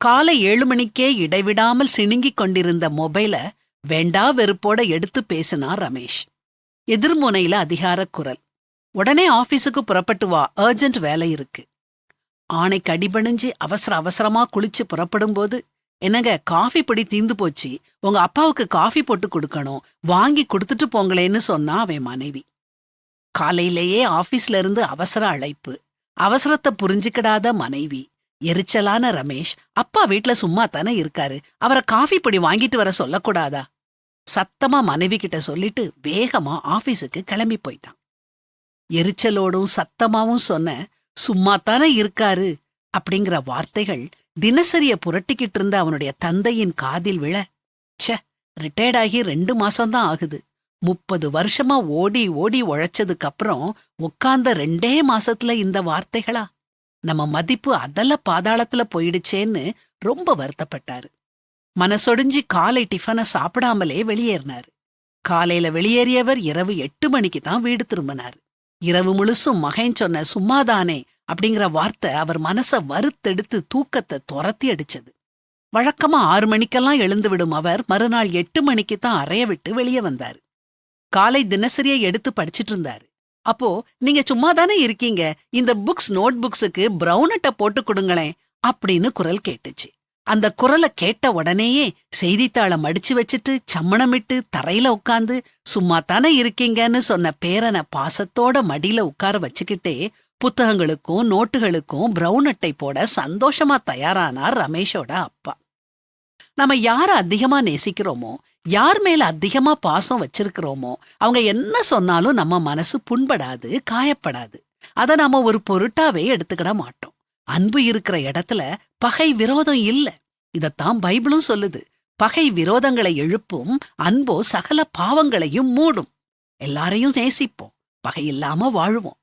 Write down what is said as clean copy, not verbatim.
காலை 7 மணிக்கே இடைவிடாமல் சிணுங்கிக் கொண்டிருந்த மொபைல வேண்டா வெறுப்போட எடுத்து பேசினார் ரமேஷ். எதிர்முனையில அதிகாரக் குரல். உடனே ஆபீஸுக்கு புறப்பட்டு வா, அர்ஜென்ட் வேலை இருக்கு. ஆணைக்கு அடிபணிஞ்சு அவசர அவசரமா குளிச்சு புறப்படும்போது, என்னங்க காஃபி பொடி தீந்து போச்சு, உங்க அப்பாவுக்கு காஃபி போட்டு கொடுக்கணும், வாங்கி கொடுத்துட்டு போங்களேன்னு சொன்னா அவன் மனைவி. காலையிலேயே ஆபீஸ்ல இருந்து அவசர அழைப்பு, அவசரத்தை புரிஞ்சுக்கிடாத மனைவி. எரிச்சலான ரமேஷ் அப்பா வீட்ல சும்மா தானே இருக்காரு, அவரை காஃபி பொடி வாங்கிட்டு வர சொல்லக்கூடாதா? சத்தமா மனைவி கிட்ட சொல்லிட்டு வேகமா ஆபீஸுக்கு கிளம்பி போயிட்டான். எரிச்சலோடும் சத்தமாவும் சொன்ன சும்மாத்தானே இருக்காரு அப்படிங்கிற வார்த்தைகள் தினசரிய புரட்டிக்கிட்டு இருந்த அவனுடைய தந்தையின் காதில் விழ, ச்சே, ரிட்டையர்ட் ஆகி 2 மாசம்தான் ஆகுது, 30 வருஷமா ஓடி ஓடி உழைச்சதுக்கு அப்புறம் உட்கார்ந்த 2 மாசத்துல இந்த வார்த்தைகளா? நம்ம மதிப்பு அதல பாதாளத்துல போயிடுச்சேன்னு ரொம்ப வருத்தப்பட்டாரு. மனசொடிஞ்சு காலை டிஃபனை சாப்பிடாமலே வெளியேறினாரு. காலையில வெளியேறியவர் இரவு 8 மணிக்கு தான் வீடு திரும்பினாரு. இரவு முழுசும் மகன் சொன்ன சும்மாதானே அப்படிங்கிற வார்த்தை அவர் மனச வறுத்தெடுத்து தூக்கத்தை துரத்தி அடிச்சது. வழக்கமா 6 மணிக்கெல்லாம் எழுந்து விடும் அவர் மறுநாள் 8 மணிக்கு தான் அறைய விட்டு வெளியே வந்தாரு. காலை தினசரியை எடுத்து படிச்சிட்டு இருந்தாரு. அப்போ, நீங்க சும்மாதானே இருக்கீங்க, இந்த நோட் புக்ஸுக்கு பிரவுன் அட்டை போட்டு கொடுங்களேன் அப்படின்னு குரல் கேட்டுச்சு. அந்த குரலை கேட்ட உடனேயே செய்தித்தாளை மடிச்சு வச்சுட்டு சம்மணமிட்டு தரையில உட்கார்ந்து சும்மாத்தானே இருக்கீங்கன்னு சொன்ன பேரனை பாசத்தோட மடியில உட்கார வச்சுக்கிட்டே புத்தகங்களுக்கும் நோட்டுகளுக்கும் பிரவுன் அட்டை போட சந்தோஷமா தயாரானார் ரமேஷோட அப்பா. நம்ம யார அதிகமா நேசிக்கிறோமோ, யார் மேல அதிகமா பாசம் வச்சிருக்கிறோமோ, அவங்க என்ன சொன்னாலும் நம்ம மனசு புண்படாது, காயப்படாது. அத நாம ஒரு பொருட்டாவே எடுத்துக்கிட மாட்டோம். அன்பு இருக்கிற இடத்துல பகை விரோதம் இல்ல. இதத்தான் பைபிளும் சொல்லுது. பகை விரோதங்களை எழுப்பும், அன்போ சகல பாவங்களையும் மூடும். எல்லாரையும் நேசிப்போம், பகை இல்லாம வாழுவோம்.